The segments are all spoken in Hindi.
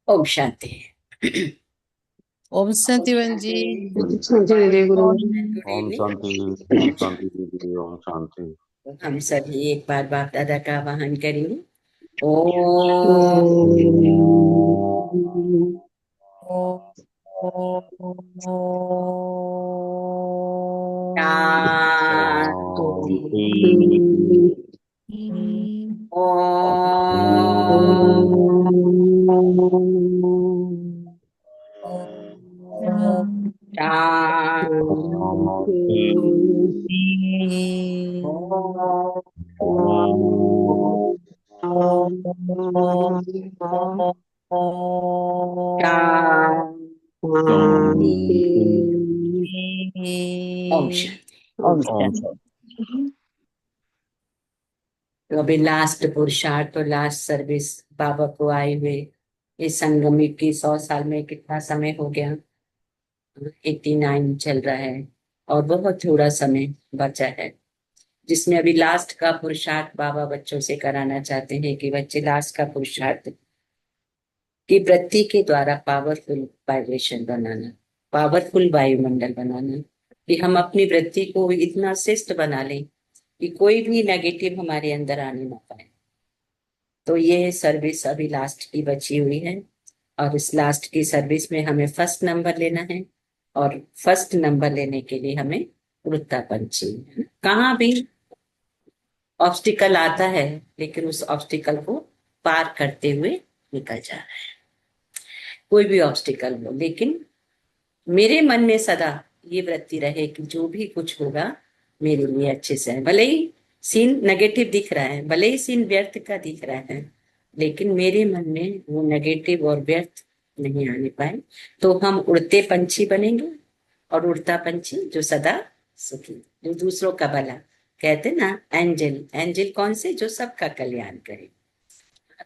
ओम शांति। ओम ओम शांति बहन जी। शांति। शांति दीदी गुरु। गुड ओम इवनिंग। शांति। ओम शांति दीदी। ओम शांति। हम सभी एक बार बाप दादा का आवाहन करेंगे। ओम ओम शांति। शांति। ओम शांति। शांति। ओम शांति। ओम ओम शांति। तो अभी लास्ट पुरुषार्थ और लास्ट सर्विस बाबा को आए हुए इस संगमी की 100 साल में कितना समय हो गया। 89 चल रहा है और बहुत थोड़ा समय बचा है, जिसमें अभी लास्ट का पुरुषार्थ बाबा बच्चों से कराना चाहते हैं कि बच्चे लास्ट का पुरुषार्थ की वृत्ति के द्वारा पावरफुल वाइब्रेशन बनाना, पावरफुल वायुमंडल बनाना, कि हम अपनी वृत्ति को इतना श्रेष्ठ बना लें कि कोई भी नेगेटिव हमारे अंदर आने ना पाए। तो ये सर्विस अभी लास्ट की बची हुई है और इस लास्ट की सर्विस में हमें फर्स्ट नंबर लेना है। और फर्स्ट नंबर लेने के लिए हमें वृत्तापन चाहिए। कहाँ भी ऑब्स्टिकल आता है, लेकिन उस ऑब्स्टिकल को पार करते हुए निकल जाना है। कोई भी ऑब्स्टिकल हो, लेकिन मेरे मन में सदा ये वृत्ति रहे कि जो भी कुछ होगा मेरे लिए अच्छे से है। भले ही सीन नेगेटिव दिख रहा है, भले ही सीन व्यर्थ का दिख रहा है, लेकिन मेरे मन में वो नेगेटिव और व्यर्थ नहीं आने पाए। तो हम उड़ते पंछी बनेंगे, और उड़ता पंछी जो सदा सुखी, जो दूसरों का भला, कहते ना एंजल। एंजल कौन से? जो सबका कल्याण करे,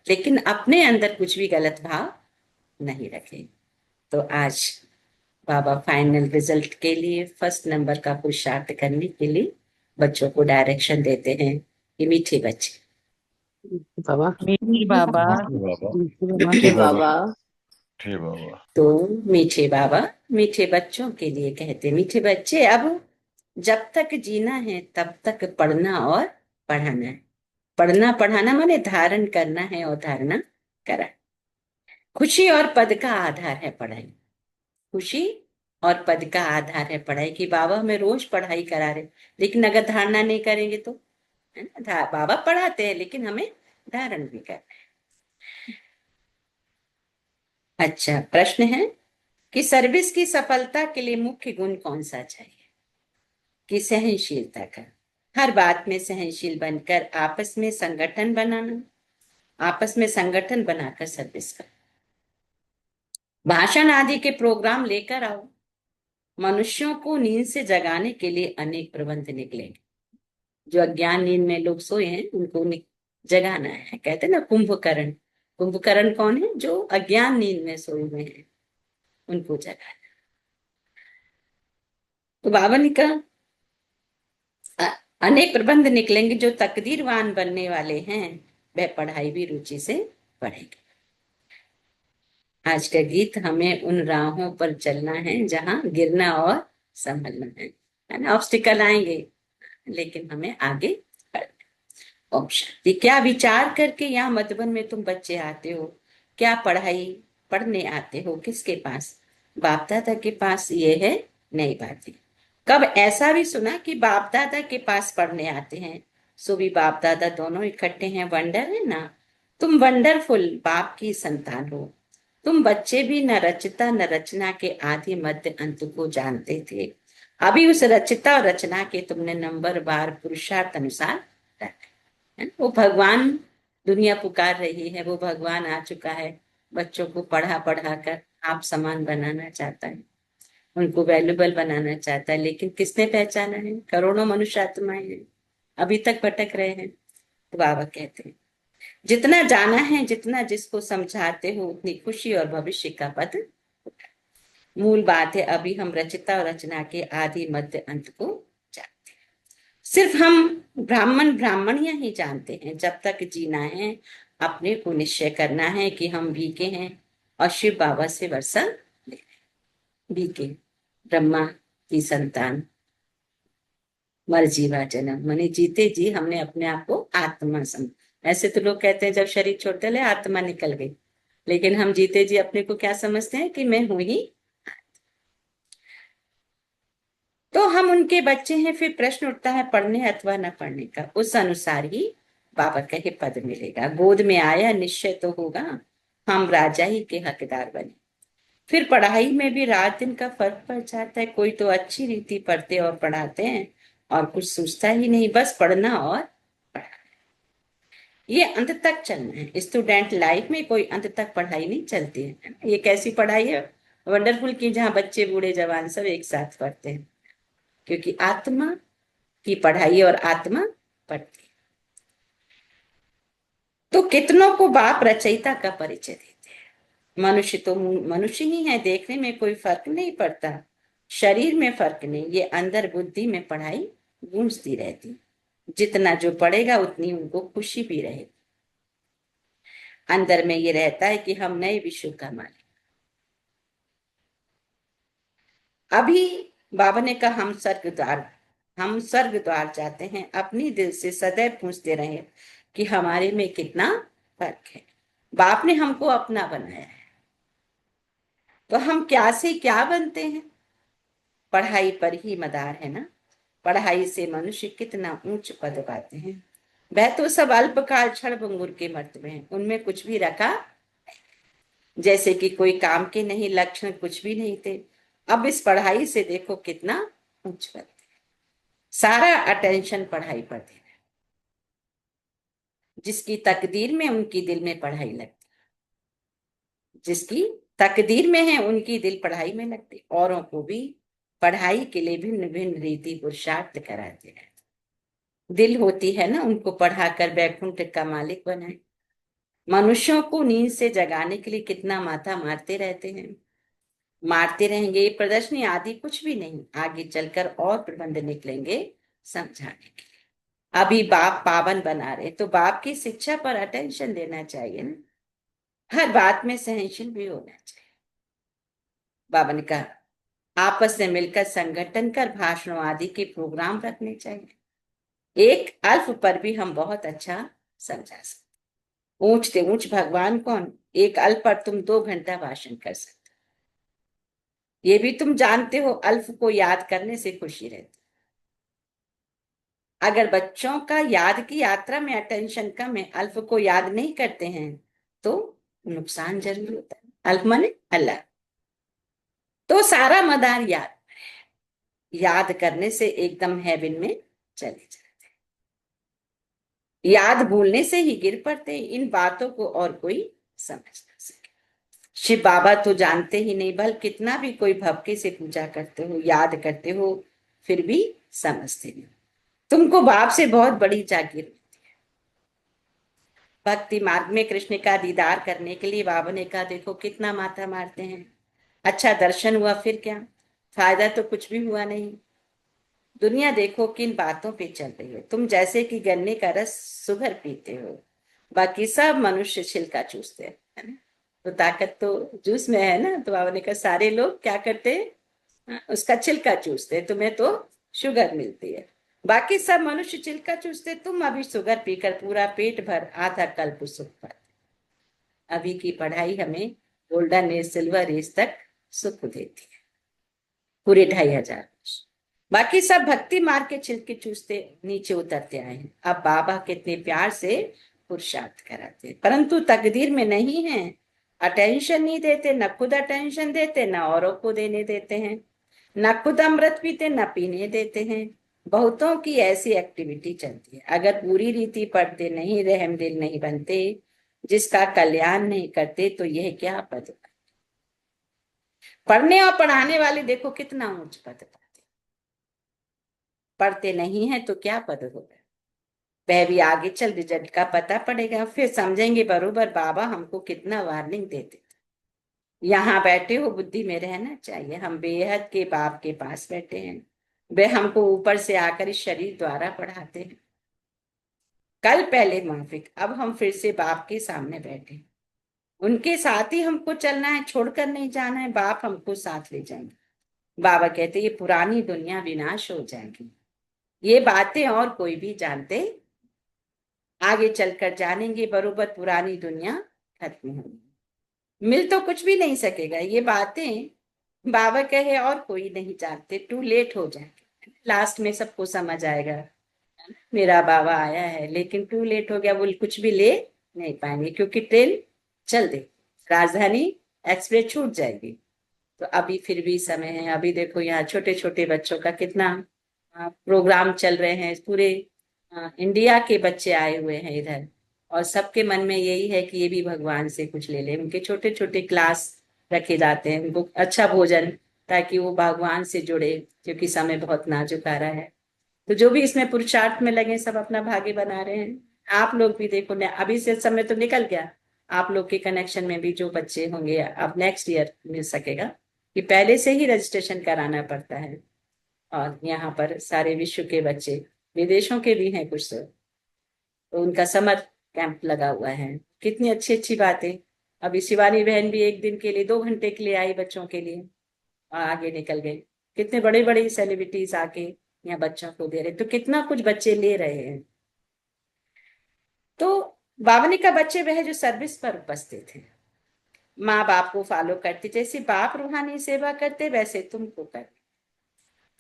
लेकिन अपने अंदर कुछ भी गलत भाव नहीं रखे। तो आज बाबा फाइनल रिजल्ट के लिए फर्स्ट नंबर का पुरुषार्थ करने के लिए बच्चों को डायरेक्शन देते हैं कि मीठे बच्चे। बाबा मीठी बाबा। बाबा। मीठे बाबा। ठीक बाबा। तो मीठे बाबा मीठे बच्चों के लिए कहते, मीठे बच्चे, अब जब तक जीना है तब तक पढ़ना और पढ़ाना है। पढ़ना पढ़ाना माने धारण करना है और धारणा करा। खुशी और पद का आधार है पढ़ाई। खुशी और पद का आधार है पढ़ाई, कि बाबा हमें रोज पढ़ाई करा रहे, लेकिन अगर धारणा नहीं करेंगे तो, है ना, बाबा पढ़ाते हैं लेकिन हमें धारण भी करना है। अच्छा, प्रश्न है कि सर्विस की सफलता के लिए मुख्य गुण कौन सा चाहिए? कि सहनशीलता का, हर बात में सहनशील बनकर आपस में संगठन बनाना, आपस में संगठन बनाकर सर्विस कर। भाषण आदि के प्रोग्राम लेकर आओ। मनुष्यों को नींद से जगाने के लिए अनेक प्रबंध निकलेंगे। जो अज्ञान नींद में लोग सोए हैं उनको जगाना है। कहते हैं ना कुंभकर्ण। कुंभकर्ण कौन है? जो अज्ञान नींद में सोए हुए हैं, उनको जगाना। तो बाबा ने कहा अनेक प्रबंध निकलेंगे। जो तकदीरवान बनने वाले हैं वह पढ़ाई भी रुचि से पढ़ेंगे। आज का गीत, हमें उन राहों पर चलना है जहां गिरना और संभलना है ना। ऑब्स्टिकल आएंगे लेकिन हमें आगे बढ़ना। ओम शांति। क्या विचार करके यहाँ मधुबन में तुम बच्चे आते हो? क्या पढ़ाई पढ़ने आते हो? किसके पास? बाप दादा के पास। ये है नई बातें। कब ऐसा भी सुना कि बाप दादा के पास पढ़ने आते हैं? सो भी बाप दादा दोनों इकट्ठे हैं। वंडर है ना। तुम वंडरफुल बाप की संतान हो। तुम बच्चे भी न रचता न रचना के आदि मध्य अंत को जानते थे। अभी उस रचता और रचना के तुमने नंबर बार पुरुषार्थ अनुसार रखा है। वो भगवान दुनिया पुकार रही है, वो भगवान आ चुका है। बच्चों को पढ़ा पढ़ा कर आप समान बनाना चाहता है, उनको वैल्यूबल बनाना चाहता है। लेकिन किसने पहचाना है? करोड़ों मनुष्य आत्माएं हैं, अभी तक भटक रहे हैं। तो बाबा कहते हैं जितना जाना है, जितना जिसको समझाते हो, उतनी खुशी और भविष्य का पद। मूल बात है अभी हम रचिता और रचना के आदि मध्य अंत को जानते हैं। सिर्फ हम ब्राह्मण ब्राह्मणियां ही जानते हैं। जब तक जीना है अपने को निश्चय करना है कि हम भीगे हैं और शिव बाबा से वर्षा ले रहे। बीके ब्रह्मा की संतान, मर जीवा जन्म, माने जीते जी हमने अपने आप को आत्मा समझ। ऐसे तो लोग कहते हैं जब शरीर छोड़ते ले आत्मा निकल गई, लेकिन हम जीते जी अपने को क्या समझते हैं कि मैं हूं ही। तो हम उनके बच्चे हैं। फिर प्रश्न उठता है पढ़ने अथवा न पढ़ने का, उस अनुसार ही बाबा कहे पद मिलेगा। गोद में आया निश्चय तो होगा, हम राजा ही के हकदार बने। फिर पढ़ाई में भी रात दिन का फर्क पड़ जाता है। कोई तो अच्छी रीति पढ़ते और पढ़ाते हैं और कुछ सोचता ही नहीं, बस पढ़ना और पढ़ना। ये अंत तक चलना है। स्टूडेंट लाइफ में कोई अंत तक पढ़ाई नहीं चलती है। ये कैसी पढ़ाई है वंडरफुल की, जहाँ बच्चे बूढ़े जवान सब एक साथ पढ़ते हैं, क्योंकि आत्मा की पढ़ाई और आत्मा पढ़ती है। तो कितनों को बाप रचयिता का परिचय देते हैं। मनुष्य तो मनुष्य ही है, देखने में कोई फर्क नहीं पड़ता, शरीर में फर्क नहीं, ये अंदर बुद्धि में पढ़ाई गूंजती रहती। जितना जो पढ़ेगा उतनी उनको खुशी भी रहेगी। अंदर में ये रहता है कि हम नए विश्व का मालिक। अभी बाबा ने कहा हम स्वर्ग द्वार चाहते हैं। अपनी दिल से सदैव पूछते रहे कि हमारे में कितना फर्क है। बाप ने हमको अपना बनाया है, तो हम क्या से क्या बनते हैं। पढ़ाई पर ही मदार है ना। पढ़ाई से मनुष्य कितना ऊंच पद पाते हैं। वह तो सब अल्पकाल क्षण भंगुर के मर्तबे हैं, उनमें कुछ भी रखा, जैसे कि कोई काम के नहीं, लक्षण कुछ भी नहीं थे। अब इस पढ़ाई से देखो कितना ऊंच पद। सारा अटेंशन पढ़ाई पर दे रहे। जिसकी तकदीर में उनकी दिल में पढ़ाई लगती, जिसकी तकदीर में है उनकी दिल पढ़ाई में लगती। औरों को भी पढ़ाई के लिए भिन्न भिन्न रीति पुरुषार्थ कराते रहते। दिल होती है ना, उनको पढ़ाकर बैकुंठ का मालिक बनाए। मनुष्यों को नींद से जगाने के लिए कितना माथा मारते रहते हैं, मारते रहेंगे। ये प्रदर्शनी आदि कुछ भी नहीं, आगे चलकर और प्रबंध निकलेंगे समझाने के लिए। अभी बाप पावन बना रहे, तो बाप की शिक्षा पर अटेंशन देना चाहिए ना। हर बात में सहनशील भी होना चाहिए। बाबा ने कहा आपस में मिलकर संगठन कर भाषणों आदि के प्रोग्राम रखने चाहिए। एक अल्प पर भी हम बहुत अच्छा समझा सकते। ऊंचते ऊंच भगवान कौन, एक अल्प पर तुम 2 घंटा भाषण कर सकते। ये भी तुम जानते हो, अल्फ को याद करने से खुशी रहती। अगर बच्चों का याद की यात्रा में अटेंशन कम है, अल्फ को याद नहीं करते हैं, तो नुकसान जरूर होता है। अल्फ माने अल्लाह। तो सारा मदार याद करने से एकदम हेवन में चले जाते। याद भूलने से ही गिर पड़ते। इन बातों को और कोई समझ ना सके। शिव बाबा तो जानते ही नहीं, भल कितना भी कोई भक्ति से पूजा करते हो, याद करते हो, फिर भी समझते नहीं। तुमको बाप से बहुत बड़ी जागीर मिलती है। भक्ति मार्ग में कृष्ण का दीदार करने के लिए बाबा ने कहा देखो कितना माथा मारते हैं। अच्छा दर्शन हुआ, फिर क्या फायदा, तो कुछ भी हुआ नहीं। दुनिया देखो किन बातों पे चल रही है। तुम जैसे कि गन्ने का रस सुगर पीते हो, बाकी सब मनुष्य छिलका चूसते हैं, है ना। तो ताकत तो जूस में है ना। तो बाबा ने कहा सारे लोग क्या करते हैं, उसका छिलका चूसते हैं, तुम्हें तो शुगर मिलती है। बाकी सब मनुष्य छिलका चूसते, तुम अभी शुगर पीकर पूरा पेट भर आधा कल्प सुख पाते। अभी की पढ़ाई हमें गोल्डन एज सिल्वर एज तक सुख देती है, पूरे 2500 वर्ष। बाकी सब भक्ति मार के छिलके चूसते नीचे उतरते आए हैं। अब बाबा कितने प्यार से पुरुषार्थ कराते, परंतु तकदीर में नहीं है। अटेंशन नहीं देते, न खुद अटेंशन देते, न औरों को देने देते हैं। न खुद अमृत पीते, न पीने देते हैं। बहुतों की ऐसी एक्टिविटी चलती है। अगर पूरी रीति पढ़ते नहीं, रहम दिल नहीं बनते, जिसका कल्याण नहीं करते, तो यह क्या पद। पढ़ने और पढ़ाने वाले देखो कितना ऊंच पद पाते। पढ़ते नहीं है तो क्या पद होगा। वह भी आगे चल रिजल्ट का पता पड़ेगा, फिर समझेंगे बरोबर बाबा हमको कितना वार्निंग देते। यहाँ बैठे हो बुद्धि में रहना चाहिए। हम बेहद के बाप के पास बैठे हैं, वे हमको ऊपर से आकर इस शरीर द्वारा पढ़ाते हैं। कल पहले माफिक, अब हम फिर से बाप के सामने बैठे। उनके साथ ही हमको चलना है, छोड़कर नहीं जाना है। बाप हमको साथ ले जाएंगे। बाबा कहते ये पुरानी दुनिया विनाश हो जाएगी। ये बातें और कोई भी जानते, आगे चलकर जानेंगे बरोबर पुरानी दुनिया खत्म होगी, मिल तो कुछ भी नहीं सकेगा। ये बातें बाबा कहे और कोई नहीं जानते, टू लेट हो जाएगा। लास्ट में सबको समझ आएगा मेरा बाबा आया है, लेकिन टू लेट हो गया, वो कुछ भी ले नहीं पाएंगे क्योंकि ट्रेन चल दे, राजधानी एक्सप्रेस छूट जाएगी। तो अभी फिर भी समय है। अभी देखो यहाँ छोटे छोटे बच्चों का कितना प्रोग्राम चल रहे हैं। पूरे इंडिया के बच्चे आए हुए हैं इधर, और सबके मन में यही है कि ये भी भगवान से कुछ ले ले। उनके छोटे छोटे क्लास रखे जाते हैं, उनको अच्छा भोजन, ताकि वो भगवान से जुड़े, क्योंकि समय बहुत नाजुक आ रहा है। तो जो भी इसमें पुरुषार्थ में लगे सब अपना भाग्य बना रहे हैं। आप लोग भी देखो अभी से समय तो निकल गया, आप लोग के कनेक्शन में भी जो बच्चे होंगे अब नेक्स्ट ईयर मिल सकेगा, कि पहले से ही रजिस्ट्रेशन कराना पड़ता है। और यहाँ पर सारे विश्व के बच्चे, विदेशों के भी हैं कुछ, तो उनका समर कैंप लगा हुआ है। कितनी अच्छी अच्छी बातें। अभी शिवानी बहन भी एक दिन के लिए 2 घंटे के लिए आई बच्चों के लिए, और आगे निकल गए। कितने बड़े बड़े सेलिब्रिटीज आके यहाँ बच्चों को दे रहे, तो कितना कुछ बच्चे ले रहे हैं। तो बावनी का बच्चे वह जो सर्विस पर उपस्थित थे, माँ बाप को फॉलो करते, जैसे बाप रूहानी सेवा करते वैसे तुमको कर।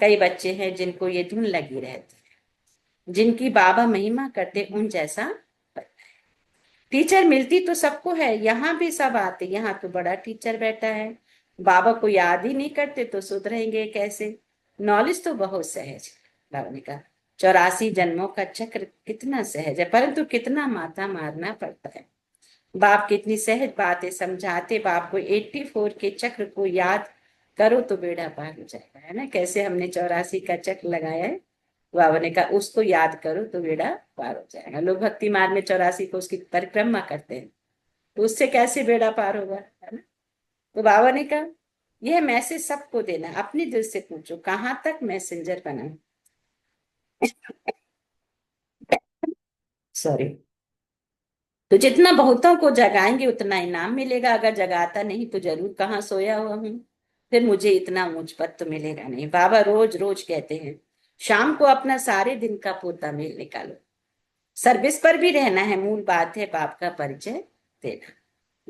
कई बच्चे हैं जिनको ये धुन लगी रहती है, जिनकी बाबा महिमा करते उन जैसा। टीचर मिलती तो सबको है, यहाँ भी सब आते, यहाँ तो बड़ा टीचर बैठा है। बाबा को याद ही नहीं करते तो सुधरेंगे कैसे। नॉलेज तो बहुत सहज है। बाबा ने कहा 84 जन्मों का चक्र कितना सहज है, परंतु कितना माथा मारना पड़ता है। बाप कितनी सहज बातें समझाते। बाप को 84 के चक्र को याद करो तो बेड़ा पार हो जाएगा, है ना। कैसे हमने 84 का चक्र लगाया है, बाबा ने कहा उसको याद करो तो बेड़ा पार हो जाएगा। लोग भक्ति मार्ग में 84 को उसकी परिक्रमा करते हैं, तो उससे कैसे बेड़ा पार होगा, है ना। तो बाबा ने कहा यह मैसेज सबको देना, अपने दिल से पूछो कहाँ तक मैसेंजर बना। सॉरी। तो जितना बहुतों को जगाएंगे उतना इनाम मिलेगा। अगर जगाता नहीं तो जरूर कहाँ सोया हुआ हूँ, फिर मुझे इतना मुझ पर तो मिलेगा नहीं। बाबा रोज रोज कहते हैं शाम को अपना सारे दिन का पूरा मेल निकालो। सर्विस पर भी रहना है, मूल बात है बाप का परिचय देना।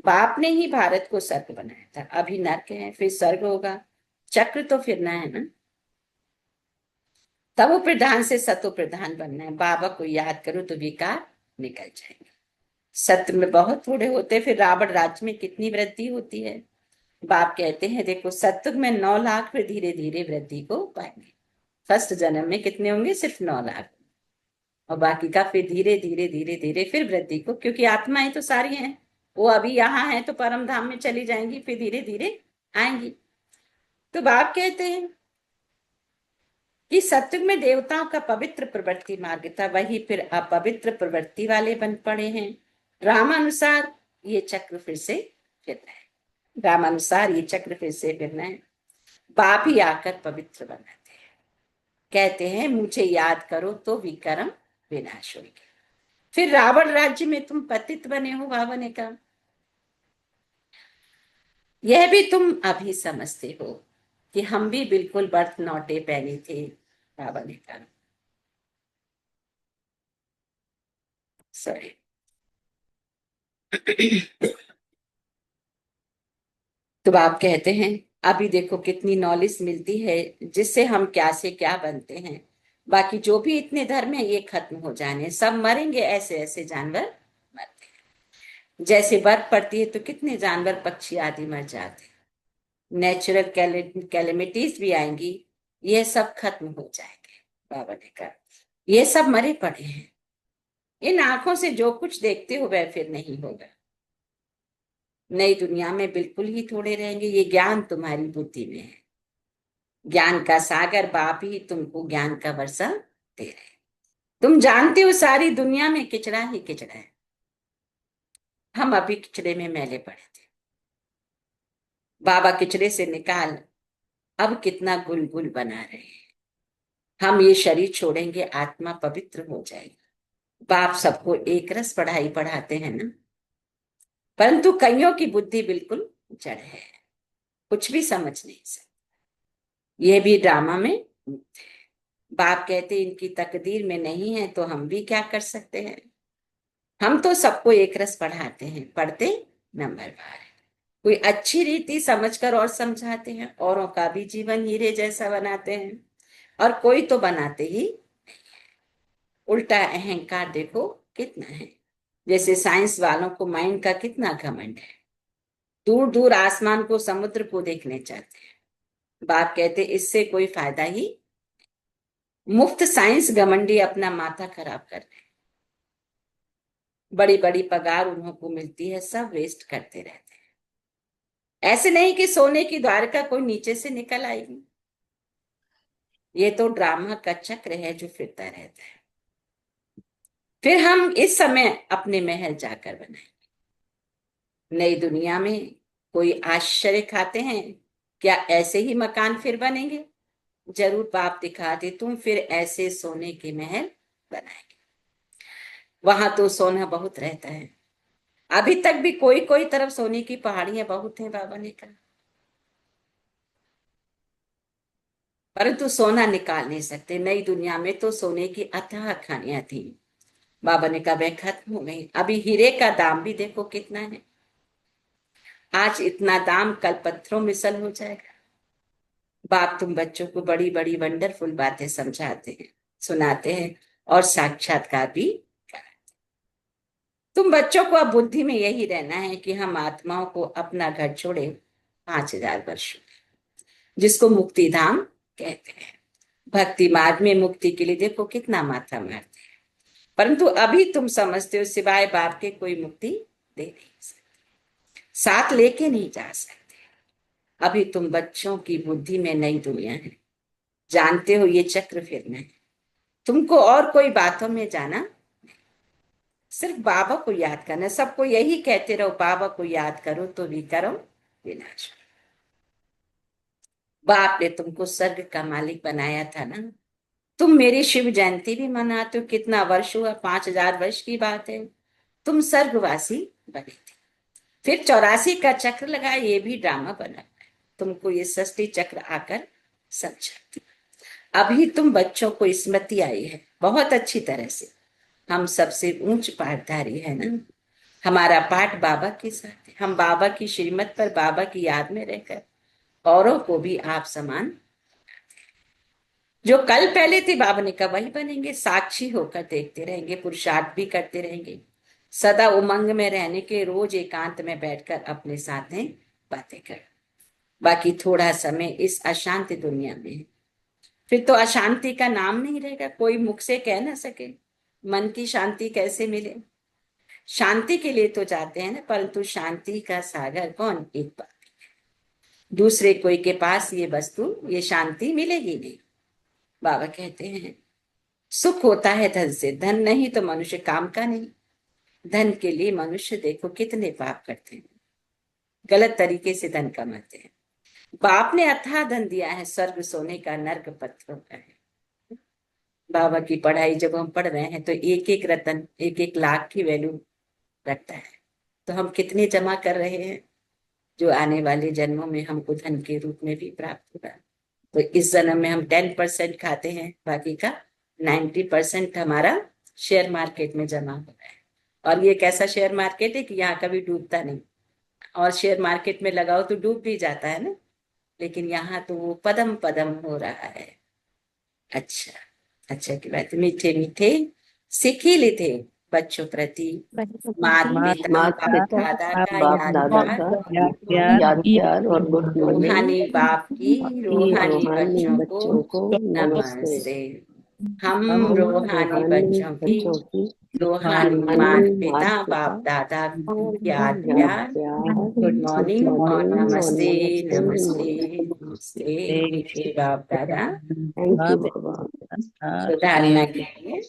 बाप ने ही भारत को स्वर्ग बनाया था, अभी नर्क है फिर स्वर्ग होगा, चक्र तो फिरना है ना। तमो प्रधान से सतो प्रधान बनना है। बाबा को याद करो तो विकार निकल जाएंगे। सत्य में बहुत थोड़े होते, फिर रावण राज्य में कितनी वृद्धि होती है। बाप कहते हैं देखो सत्युग में 9 लाख, फिर धीरे धीरे वृद्धि को पाएंगे। फर्स्ट जन्म में कितने होंगे, सिर्फ 9 लाख, और बाकी का फिर धीरे धीरे धीरे धीरे फिर वृद्धि को, क्योंकि आत्माएं तो सारी हैं, वो अभी यहाँ है तो परम धाम में चली जाएंगी, फिर धीरे धीरे आएंगी। तो बाप कहते हैं कि सत्युग में देवताओं का पवित्र प्रवृत्ति मार्ग था, वही फिर अपवित्र प्रवृत्ति वाले बन पड़े हैं। रामानुसार ये चक्र फिर से फिरना है, रामानुसार ये चक्र फिर से फिरना है। बाप ही आकर पवित्र बनाते हैं, कहते हैं मुझे याद करो तो विक्रम विनाश होगी। फिर रावण राज्य में तुम पतित बने हो, बाबा ने कहा यह भी तुम अभी समझते हो कि हम भी बिल्कुल बर्थ नौटे पहने थे, बाबा ने कहा। सॉरी। तो आप कहते हैं अभी देखो कितनी नॉलेज मिलती है, जिससे हम क्या से क्या बनते हैं। बाकी जो भी इतने धर्म है ये खत्म हो जाने, सब मरेंगे, ऐसे ऐसे जानवर मरते हैं। जैसे बर्फ पड़ती है तो कितने जानवर पक्षी आदि मर जाते हैं। नेचुरल कैलेमिटीज भी आएंगी, ये सब खत्म हो जाएंगे। बाबा ने कहा ये सब मरे पड़े हैं, इन आंखों से जो कुछ देखते हो वह फिर नहीं होगा। नई दुनिया में बिल्कुल ही थोड़े रहेंगे, ये ज्ञान तुम्हारी बुद्धि में है। ज्ञान का सागर बाप ही तुमको ज्ञान का वर्षा दे रहे। तुम जानते हो सारी दुनिया में किचड़ा ही किचड़ा है। हम अभी किचड़े में मैले पड़े थे, बाबा किचड़े से निकाल अब कितना गुलगुल बना रहे हैं। हम ये शरीर छोड़ेंगे, आत्मा पवित्र हो जाएगी। बाप सबको एक रस पढ़ाई पढ़ाते हैं ना। परंतु कईयों की बुद्धि बिल्कुल जड़ है, कुछ भी समझ नहीं सकते। ये भी ड्रामा में मुक्त है। बाप कहते इनकी तकदीर में नहीं है तो हम भी क्या कर सकते हैं। हम तो सबको एक रस पढ़ाते हैं, पढ़ते नंबर बार है। कोई अच्छी रीति समझकर और समझाते हैं, औरों का भी जीवन हीरे जैसा बनाते हैं, और कोई तो बनाते ही उल्टा अहंकार देखो कितना है। जैसे साइंस वालों को माइंड का कितना घमंड है, दूर दूर आसमान को समुद्र को देखने चाहते हैं। बाप कहते इससे कोई फायदा ही, मुफ्त साइंस घमंडी अपना माथा खराब कर रहे हैं। बड़ी बड़ी पगार उन्हों को मिलती है, सब वेस्ट करते रहते हैं। ऐसे नहीं कि सोने की द्वारका कोई नीचे से निकल आएगी। ये तो ड्रामा का चक्र है जो फिरता रहता है। फिर हम इस समय अपने महल जाकर बनाएंगे नई दुनिया में। कोई आश्चर्य खाते हैं क्या ऐसे ही मकान फिर बनेंगे? जरूर बाप दिखाते, तुम फिर ऐसे सोने के महल बनाएंगे। वहां तो सोना बहुत रहता है। अभी तक भी कोई कोई तरफ सोने की पहाड़ियां बहुत हैं, बाबा ने कहा, परंतु सोना निकाल नहीं सकते। नई दुनिया में तो सोने की अथाह खानियां थी। बाबा ने कहा वह खत्म हो गई। अभी हीरे का दाम भी देखो कितना है। आज इतना दाम कल पत्थरों में सल हो जाएगा। बाप तुम बच्चों को बड़ी बड़ी वंडरफुल बातें समझाते हैं, सुनाते हैं और साक्षात्कार भी कराते। तुम बच्चों को अब बुद्धि में यही रहना है कि हम आत्माओं को अपना घर छोड़े 5000 वर्ष, जिसको मुक्ति धाम कहते हैं। भक्ति मार्ग में मुक्ति के लिए देखो कितना माथा मारते हैं, परंतु अभी तुम समझते हो सिवाय बाप के कोई मुक्ति दे नहीं सकते, साथ लेके नहीं जा सकते। अभी तुम बच्चों की बुद्धि में नई दुनिया है, जानते हो ये चक्र फिरना है। तुमको और कोई बातों में जाना, सिर्फ बाबा को याद करना। सबको यही कहते रहो, बाबा को याद करो तो भी करो विनाश। बाप ने तुमको स्वर्ग का मालिक बनाया था ना। तुम मेरी शिव जयंती भी मनाते हो, कितना वर्ष हुआ, 5000 वर्ष की बात है। तुम स्वर्गवासी बने थे, फिर 84 का चक्र लगा, ये भी ड्रामा बना। तुमको ये षष्ठी चक्र आकर समझा। अभी तुम बच्चों को स्मृति आई है बहुत अच्छी तरह से। हम सबसे ऊंच पाठधारी है ना। हमारा पाठ बाबा के साथ है। हम बाबा की श्रीमत पर बाबा की याद में रहकर औरों को भी आप समान, जो कल पहले थे बाबा ने कहा वही बनेंगे। साक्षी होकर देखते रहेंगे, पुरुषार्थ भी करते रहेंगे, सदा उमंग में रहने के, रोज एकांत में बैठकर अपने साथ हैं बातें कर। बाकी थोड़ा समय इस अशांति दुनिया में है, फिर तो अशांति का नाम नहीं रहेगा। कोई मुख से कह ना सके मन की शांति कैसे मिले। शांति के लिए तो जाते हैं ना, परंतु शांति का सागर कौन? एक बात, दूसरे कोई के पास ये वस्तु, ये शांति मिलेगी नहीं। बाबा कहते हैं सुख होता है धन से, धन नहीं तो मनुष्य काम का नहीं। धन के लिए मनुष्य देखो कितने पाप करते हैं, गलत तरीके से धन कमाते हैं। बाप ने अथाह धन दिया है, स्वर्ग सोने का, नर्क पत्थरों का है। बाबा की पढ़ाई जब हम पढ़ रहे हैं तो एक एक रतन, एक एक लाख की वैल्यू रखता है। तो हम कितने जमा कर रहे हैं, जो आने वाले जन्मों में हमको धन के रूप में भी प्राप्त होगा। तो इस जन्म में हम 10% खाते हैं, बाकी का 90% हमारा शेयर मार्केट में जमा हो रहा है। और ये कैसा शेयर मार्केट है कि यहाँ कभी डूबता नहीं। और शेयर मार्केट में लगाओ तो डूब भी जाता है ना, लेकिन यहाँ तो वो पदम पदम हो रहा है। अच्छा, अच्छा की बात। मीठे मीठे सिखिल थे बच्चों प्रति, मात पिता मात बाप पिता दादा का बाप याद दादा प्यार, का प्यार याद प्यार और गुड मॉर्निंग। रूहानी बाप की रूहानी रूहानी बच्चों को बच्चों को नमस्ते। नमस्ते। हम हम रूहानी रूहानी बच्चों की बच्चों की रूहानी मात रूहानी मात पिता पिता बाप दादा बाप को की याद याद प्यार, प्यार, गुड गुड मॉर्निंग और मॉर्निंग और नमस्ते। नमस्ते नमस्ते नमस्ते। नमस्ते मीठे बाप दादा। थैंक यू बाबा। सुधारना चाहिए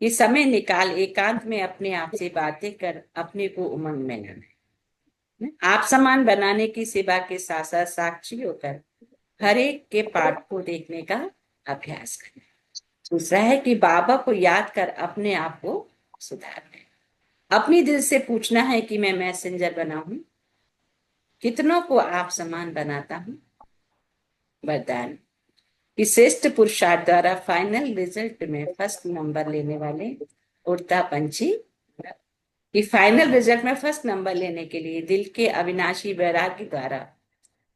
कि समय निकाल एकांत में अपने आप से बातें कर अपने को उमंग में लाना। आप समान बनाने की सेवा के साथ साथ साक्षी होकर हर एक के पाठ को देखने का अभ्यास करें। दूसरा है कि बाबा को याद कर अपने आप को सुधारना। अपनी दिल से पूछना है कि मैं मैसेंजर बना हूं, कितनों को आप समान बनाता हूं। वरदान कि श्रेष्ठ पुरुषार्थ द्वारा फाइनल रिजल्ट में फर्स्ट नंबर लेने वाले उड़ता पंछी, कि फाइनल रिजल्ट में फर्स्ट नंबर लेने के लिए दिल के अविनाशी वैराग्य द्वारा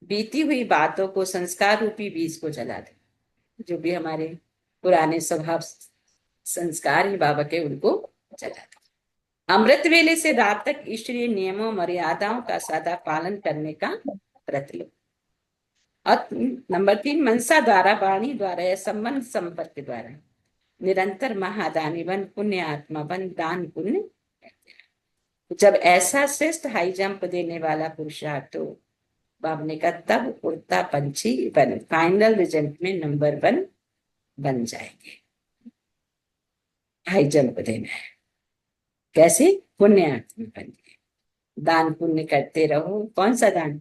बीती हुई बातों को संस्कार रूपी बीज को जला दे। जो भी हमारे पुराने स्वभाव संस्कार ही बाबा के, उनको जला दे। अमृत वेले से रात तक ईश्वरीय नियमों मर्यादाओं का सदा पालन करने का व्रत लो। और नंबर 3, मनसा द्वारा, वाणी द्वारा या संबंध संपर्क द्वारा निरंतर महादानी बन, पुण्य आत्मा बन, दान पुण्य। जब ऐसा श्रेष्ठ हाई जंप देने वाला पुरुषार्थ हो, बाबा ने कहा, तब उड़ता पंछी बन, फाइनल रिजल्ट में नंबर 1 बन जाएंगे। हाई जंप देना है कैसे? पुण्य आत्मा बन के दान पुण्य करते रहो। कौन सा दान?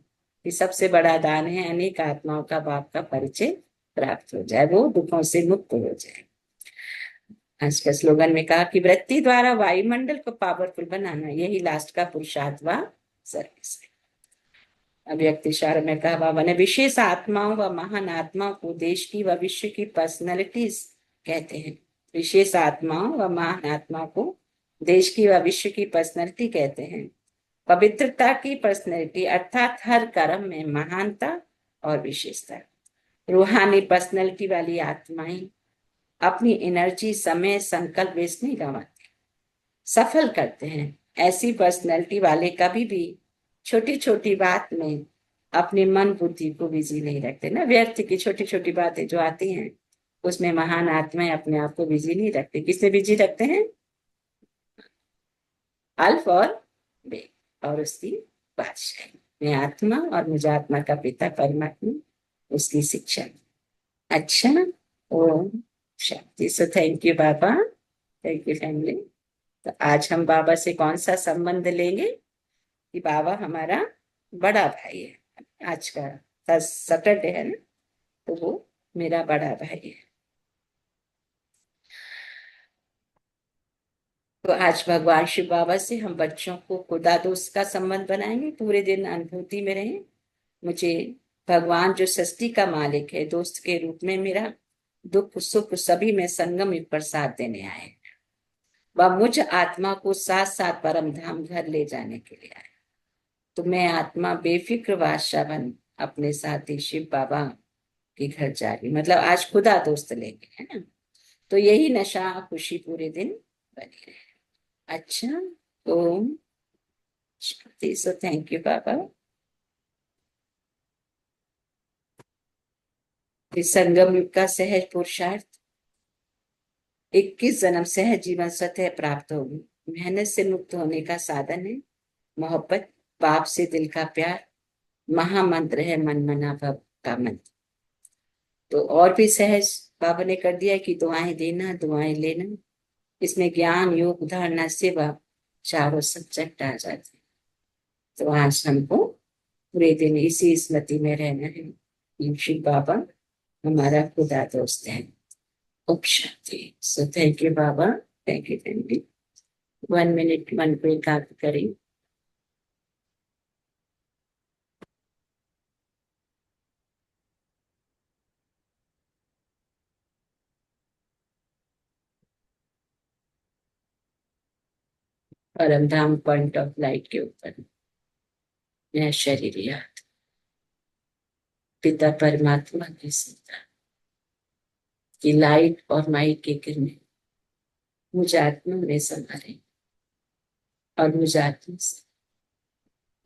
कि सबसे बड़ा दान है अनेक आत्माओं का बाप का परिचय प्राप्त हो जाए, वो दुखों से मुक्त हो जाए। आज का स्लोगन में कहा कि वृत्ति द्वारा वायुमंडल को पावरफुल बनाना, यही लास्ट का पुरुषार्थ व सर्विस है। अव्यक्त इशारे में कहा बाबा ने, विशेष आत्माओं व महान आत्माओं को देश की व विश्व की पर्सनैलिटीज कहते हैं। विशेष आत्माओं व महान आत्माओं को देश की व विश्व की पर्सनैलिटी कहते हैं। पवित्रता की पर्सनैलिटी अर्थात हर कर्म में महानता और विशेषता। रूहानी पर्सनैलिटी वाली आत्माएं अपनी एनर्जी, समय, संकल्प वेस्ट नहीं गंवाते, सफल करते हैं। ऐसी पर्सनैलिटी वाले कभी भी छोटी छोटी बात में अपने मन बुद्धि को बिजी नहीं रखते ना। व्यर्थ की छोटी छोटी बातें जो आती हैं, उसमें महान आत्माएं अपने आप को बिजी नहीं रखते। किससे बिजी रखते हैं? अल्फ और बे और उसकी बादशाही। मैं आत्मा और मुझे आत्मा का पिता परमात्मा, उसकी शिक्षा। अच्छा, ओम शांति। So thank you Baba, thank you family. तो आज हम बाबा से कौन सा संबंध लेंगे? कि बाबा हमारा बड़ा भाई है। आज का सैटरडे है ना, तो वो मेरा बड़ा भाई है। तो आज भगवान शिव बाबा से हम बच्चों को खुदा दोस्त का संबंध बनाएंगे। पूरे दिन अनुभूति में रहें, मुझे भगवान जो सृष्टि का मालिक है, दोस्त के रूप में मेरा दुख सुख सभी में संगम युग पर साथ देने आए। वह मुझ आत्मा को साथ साथ परम धाम घर ले जाने के लिए आए। तो मैं आत्मा बेफिक्र बादशाह बन अपने साथी शिव बाबा के घर जा रही। मतलब आज खुदा दोस्त लेंगे, है ना। तो यही नशा खुशी पूरे दिन बनी रहे। अच्छा, ओम शांति। सो थैंक यू बाबा। इस संगम युग का सहज पुरुषार्थ 21 जन्म सहज जीवन सतह प्राप्त होगी। मेहनत से मुक्त होने का साधन है मोहब्बत, बाप से दिल का प्यार, महामंत्र है मन मना भव का मंत्र। तो और भी सहज बाबा ने कर दिया कि दुआएं देना, दुआएं लेना। इसमें ज्ञान, योग, धारणा, सेवा चारों सब्जेक्ट आ जाते हैं। तो आज हमको पूरे दिन इसी स्मृति में रहना है। शिव बाबा हमारा खुदा दोस्त है। ओम शांति। So thank you Baba, thank you family. 1 minute मन को एकाग्र करें। परमधाम पॉइंट ऑफ लाइट के ऊपर यह शरीर याद, पिता परमात्मा की सत्ता की लाइट और माइट की किरणें मुझ आत्मा में संभाले और मुझ आत्मा से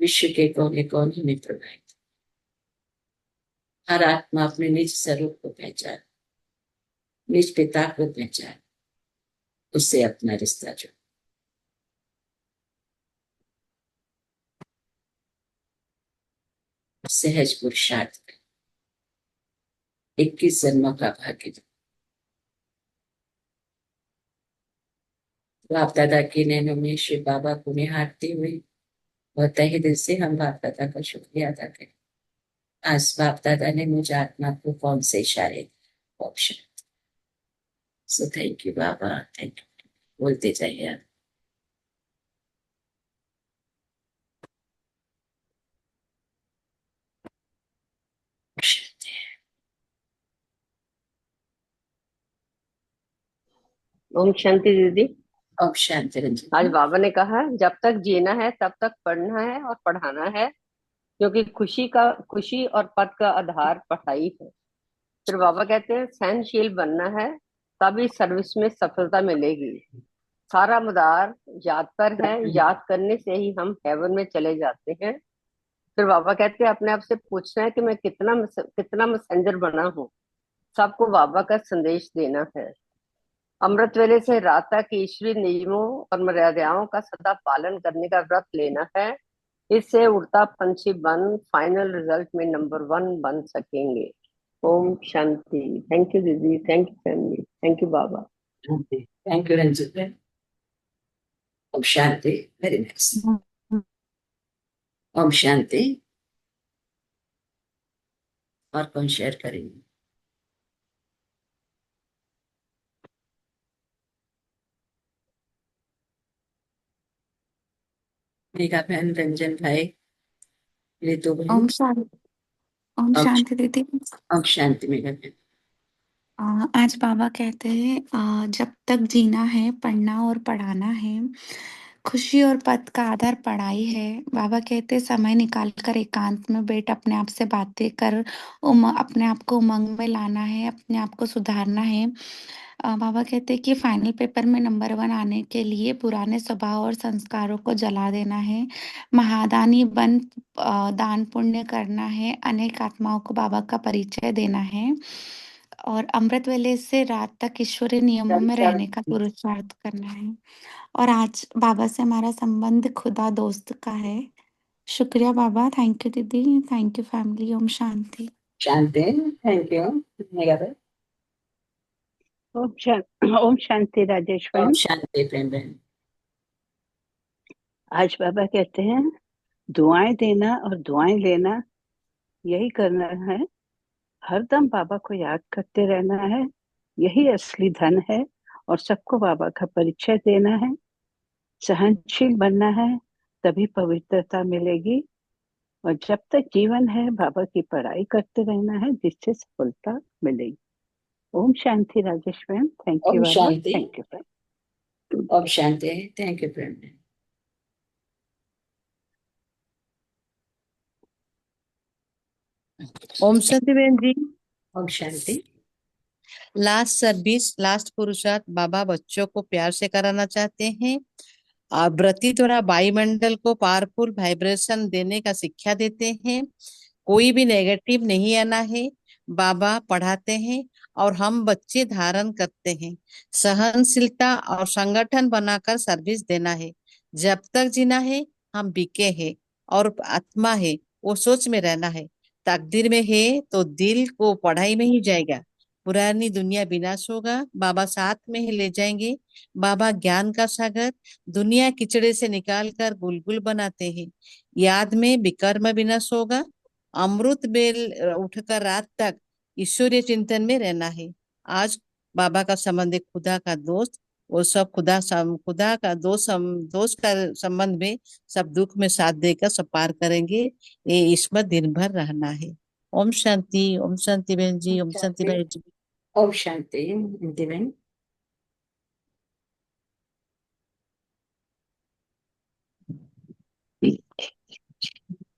विश्व के कोने कोने में प्रवाहित। हर आत्मा अपने निज स्वरूप को पहचान, निज पिता को पहचान, उससे अपना रिश्ता जोड़। सहज पुरुषार्थ 21 जन्मों का भाग्य। बाप दादा के नैनों में शिव बाबा को निहारते हुए बहुत तहे दिल से हम बाप दादा का शुक्रिया अदा करें। आज बाप दादा ने मुझे आत्मा को कौन से इशारे option. So thank you Baba, thank you. बोलते जाइए आप। ओम शांति दीदी। ओम शांति रंजित। आज बाबा ने कहा जब तक जीना है तब तक पढ़ना है और पढ़ाना है, क्योंकि खुशी और पद का आधार पढ़ाई है। फिर बाबा कहते हैं सहनशील बनना है, तभी सर्विस में सफलता मिलेगी। सारा मदार याद पर है, याद करने से ही हम हेवन में चले जाते हैं। फिर बाबा कहते हैं अपने आप से पूछना है कि मैं कितना मैसेंजर बना हूँ, सबको बाबा का संदेश देना है। अमृत वेले से रात तक ईश्वरीय नियमों और मर्यादाओं का सदा पालन करने का व्रत लेना है। इससे उड़ता पंछी बन फाइनल रिजल्ट में नंबर 1 बन सकेंगे। ओम शांति। थैंक यू दीदी, thank you family, thank you Baba. Thank you Ranjit. ओम शांति। Very nice. ओम शांति। और कौन शेयर करेंगे? मेघा बहन, रंजन भाई, रितु भाई। ओम शांति। ओम ओम शांति दीदी। ओम शांति मेघा बहन। आज बाबा कहते हैं जब तक जीना है पढ़ना और पढ़ाना है, खुशी और पद का आधार पढ़ाई है। बाबा कहते हैं समय निकाल कर एकांत में बैठ अपने आप से बातें कर, अपने आप को उमंग में लाना है, अपने आप को सुधारना है। बाबा कहते हैं कि फाइनल पेपर में नंबर 1 आने के लिए पुराने स्वभाव और संस्कारों को जला देना है, महादानी बन दान पुण्य करना है, अनेक आत्माओं को बाबा का परिचय देना है और अमृत वेले से रात तक ईश्वरीय नियमों में रहने का पुरुषार्थ करना है। और आज बाबा से हमारा संबंध खुदा दोस्त का है। शुक्रिया बाबा। थैंक यू दीदी, थैंक यू फैमिली। ओम शांति। शांति। थैंक यू मेघा बहन। ओम शांति राजेश ओम बहन। शांति प्रेम बहन। आज बाबा कहते हैं दुआएं देना और दुआएं लेना, यही करना है। हरदम बाबा को याद करते रहना है, यही असली धन है। और सबको बाबा का परिचय देना है, सहनशील बनना है, तभी पवित्रता मिलेगी। और जब तक जीवन है बाबा की पढ़ाई करते रहना है, जिससे सफलता मिलेगी। ओम शांति राजेश बहन। थैंक यू ओम बाबा, शांति। थैंक यू बहन। ओम शांति। थैंक यू प्रेम बहन। ओम शांति बहन जी। Om Shanti. Last service, last पुरुषार्थ बाबा बच्चों को प्यार से कराना चाहते हैं और व्रती द्वारा वायुमंडल को पावरफुल वाइब्रेशन देने का शिक्षा देते हैं। कोई भी नेगेटिव नहीं आना है। बाबा पढ़ाते हैं और हम बच्चे धारण करते हैं। सहनशीलता और संगठन बनाकर सर्विस देना है। जब तक जीना है हम बीके हैं और आत्मा है वो सोच में रहना है। तकदीर में है तो दिल को पढ़ाई में ही जाएगा। पुरानी दुनिया विनाश होगा, बाबा साथ में ही ले जाएंगे। बाबा ज्ञान का सागर दुनिया किचड़े से निकालकर गुलगुल बनाते हैं। याद में विकर्म विनाश होगा। अमृत बेल उठकर रात तक ईश्वरीय चिंतन में रहना है। आज बाबा का संबंध है खुदा का दोस्त। वो सब खुदा का दोस्त का संबंध में सब दुख में साथ देकर सब पार करेंगे। ये इसमें दिन भर रहना है। ओम शांति। ओम शांति बहन जी। ओम शांति भाई जी। ओम शांति हिंदी बहन।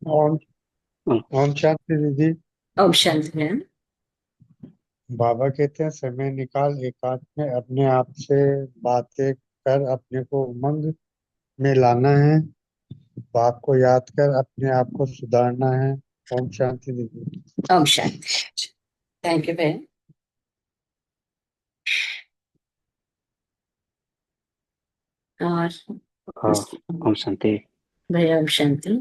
ओम ओम शांति दीदी। ओम शांति बहन। बाबा कहते हैं समय निकाल एकांत में अपने आप से बातें कर अपने को उमंग में लाना है, बाप को याद कर अपने आप को सुधारना है। ओम शांति दीदी। ओम शांति। थैंक यू बहन। और ओम शांति। भैया ओम शांति।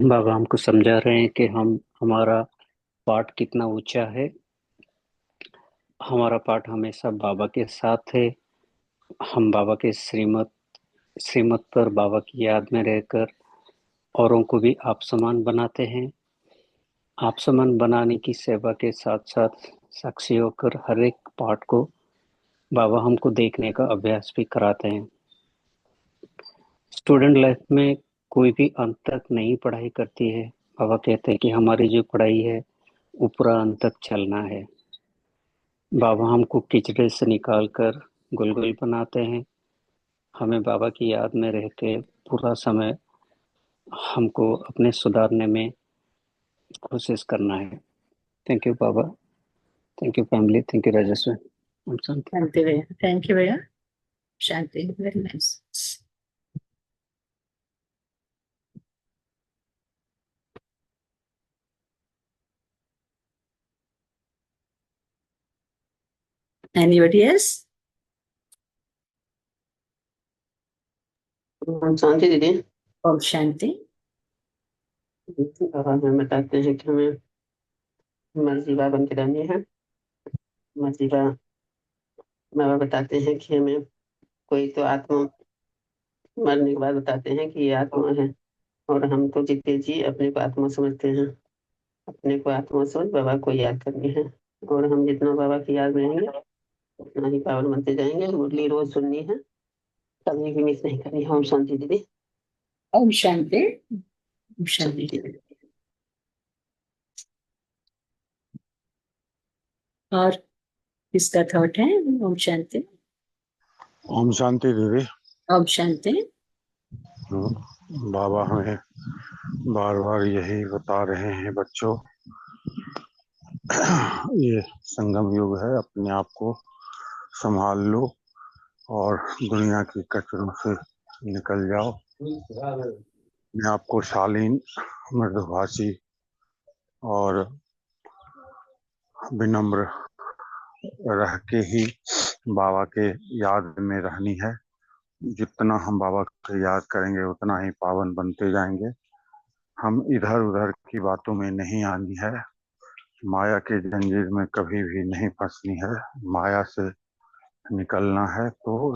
बाबा हमको समझा रहे हैं कि हमारा पाठ कितना ऊंचा है। हमारा पाठ हमेशा बाबा के साथ है। हम बाबा के श्रीमत पर बाबा की याद में रहकर औरों को भी आप समान बनाते हैं। आप समान बनाने की सेवा के साथ साथ साक्षी होकर हर एक पाठ को बाबा हमको देखने का अभ्यास भी कराते हैं। स्टूडेंट लाइफ में कोई भी अंत तक नहीं पढ़ाई करती है। बाबा कहते हैं कि हमारी जो पढ़ाई है वो पूरा अंत तक चलना है। बाबा हमको कीचड़े से निकाल कर गुलगुल बनाते हैं। हमें बाबा की याद में रह के पूरा समय हमको अपने सुधारने में कोशिश करना है। Thank you Baba, thank you family, thank you Rajeshwar. हम शांति। शांति भैया, थैंक यू भैया, शांति, वेरी नाइस। Anybody else? शांति दीदी। ओम शांति। बाबा हमें बताते हैं कि हमें मर्जीवा बन के रहनी है। मर्जीवा बाबा बताते हैं कि हमें कोई तो आत्मा मरने के बाद बताते हैं कि ये आत्मा है, और हम तो जितने जी अपने को आत्मा समझते हैं। अपने को आत्मा समझ बाबा को याद करनी है, और हम जितना बाबा की याद में रहेंगे उतना ही पावन बनते जाएंगे। मुरली रोज सुननी है, कभी भी मिस नहीं करनी है। ओम शांति दीदी। ओम शांति, ओम शांति। शांति। और किसका थॉट है? ओम शांति। ओम शांति दीदी। ओम शांति। बाबा हमें बार बार यही बता रहे हैं, बच्चों ये संगम युग है, अपने आप को संभाल लो और दुनिया की कचरों से निकल जाओ। अपने आप को शालीन, मृदुभाषी और विनम्र रह के ही बाबा के याद में रहनी है। जितना हम बाबा को याद करेंगे उतना ही पावन बनते जाएंगे। हम इधर उधर की बातों में नहीं आनी है, माया के जंजीर में कभी भी नहीं फंसनी है। माया से निकलना है तो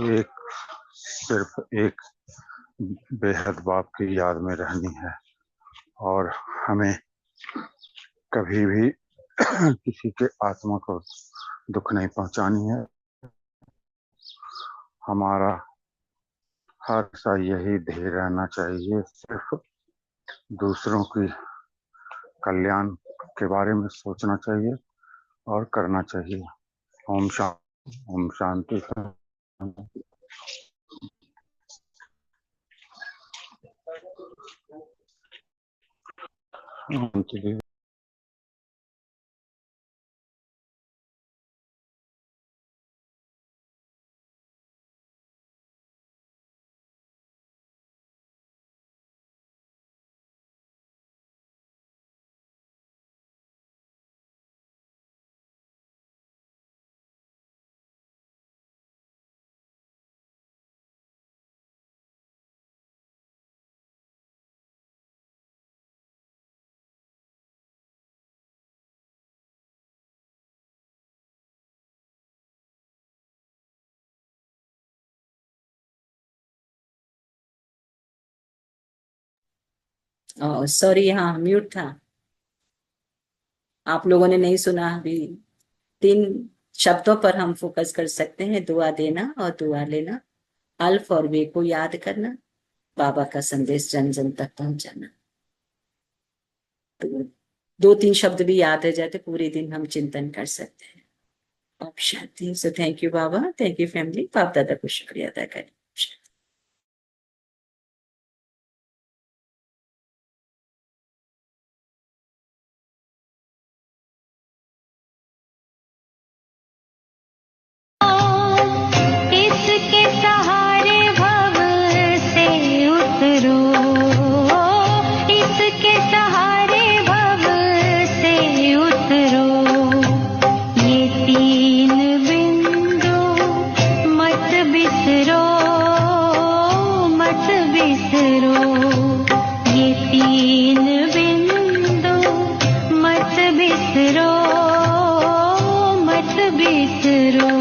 सिर्फ एक बेहद बाप की याद में रहनी है, और हमें कभी भी किसी के आत्मा को दुख नहीं पहुंचानी है। हमारा हर सा यही ध्येय रहना चाहिए, सिर्फ दूसरों की कल्याण के बारे में सोचना चाहिए और करना चाहिए। ओम शांति, ओम शांति। शांति। सॉरी, हाँ म्यूट था, आप लोगों ने नहीं सुना। अभी 3 शब्दों पर हम फोकस कर सकते हैं, दुआ देना और दुआ लेना, अल्फ और वे को याद करना, बाबा का संदेश जन जन तक पहुंचाना। तो 2-3 शब्द भी याद आ जाते, पूरे दिन हम चिंतन कर सकते हैं। ओम शांति। So thank you Baba, thank you family, बाप दादा को शुक्रिया अदा करें। इसके सहारे भव से उतरो, इसके सहारे भव से उतरो, ये 3 बिंदु मत बिसरो, मत बिसरो, ये 3 बिंदु मत बिसरो, मत बिसरो।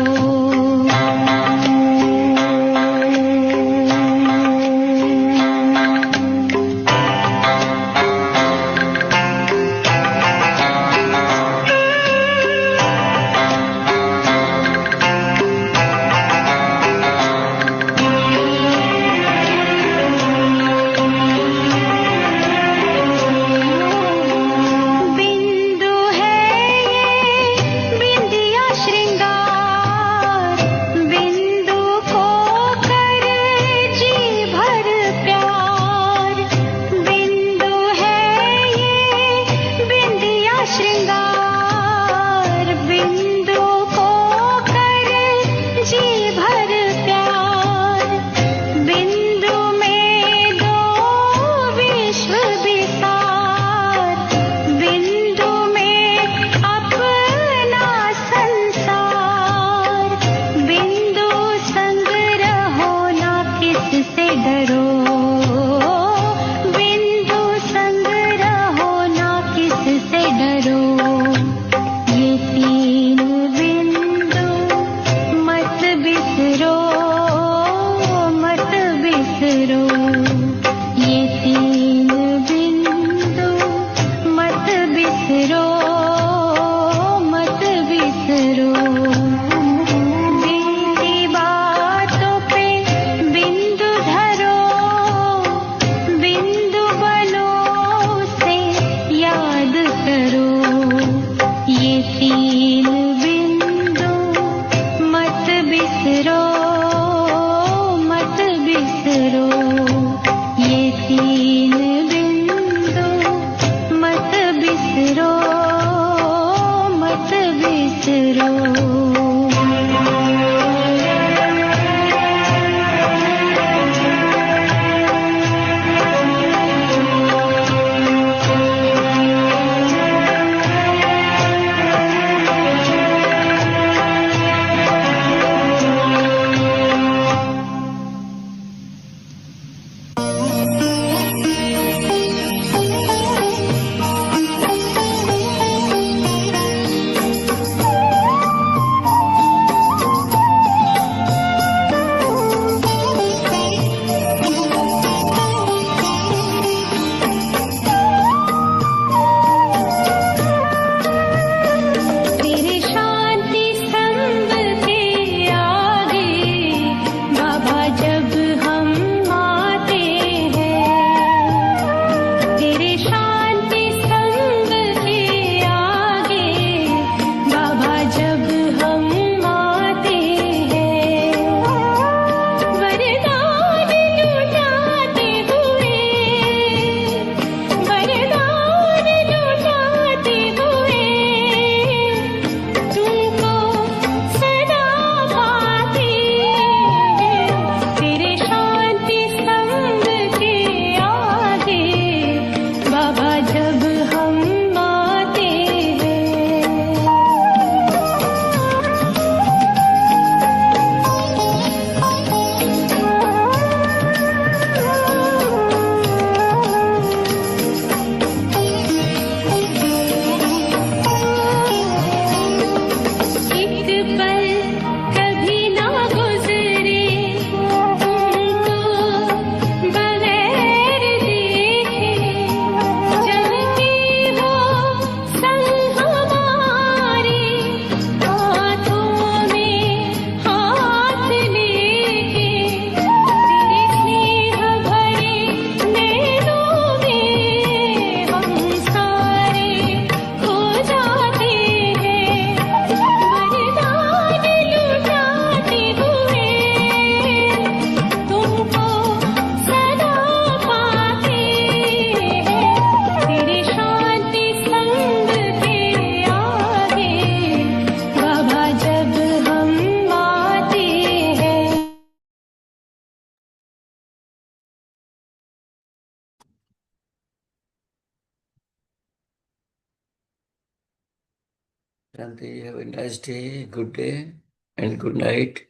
Shanti, have a nice day, good day, and good night.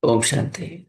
Om Shanti.